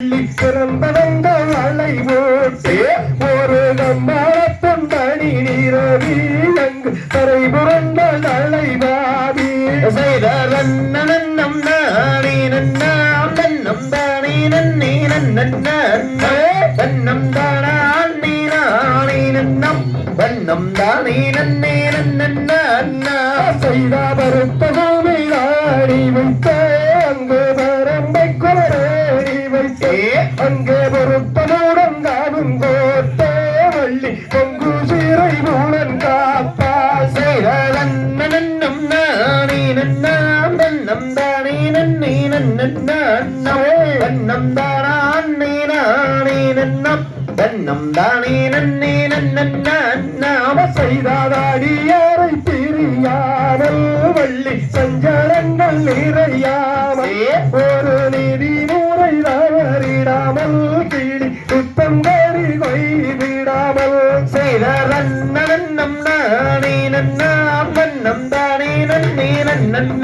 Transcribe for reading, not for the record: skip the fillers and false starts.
பிறந்தவங்கள் அலை ஓட்டு ஒரு கம்மாளத்தம் தனி நீரவி அங்கு தரை புரண்ட அலைவாதி செய்த நன்னம் நானே நன்னாம் நன்னம் தானே நன்னே நன்னம் தானா அண்ணே நானே நன்னம் வண்ணம் தானே நன்னே நன்னா செய்த வருத்தகமே ஆடி வைத்த அங்கு வரம்பை கொரடி வைத்தே அங்கே பொருத்தமுடன் காணும் கோத்தே வள்ளி பொங்கு சீரை மூலன் காப்பா செய்த நன்னம் நானே நன்னாம் நன்னம் தானே நன்னே நன்னம் தானா அண்ணே நானே நன்னம் வண்ணம் தானே நன்னே நன்னாம செய்தாடியாரை பிரியாமல் வள்ளி சஞ்சலங்கள் நிறையாமல் ஒரு நீதி முறை தவறிடாமல் கிளி குத்தம் கறி கொய்விடாமல் செய்த நன்னம் நானே நன்னாம் நன்னம் தானே நன்னே நன்னம்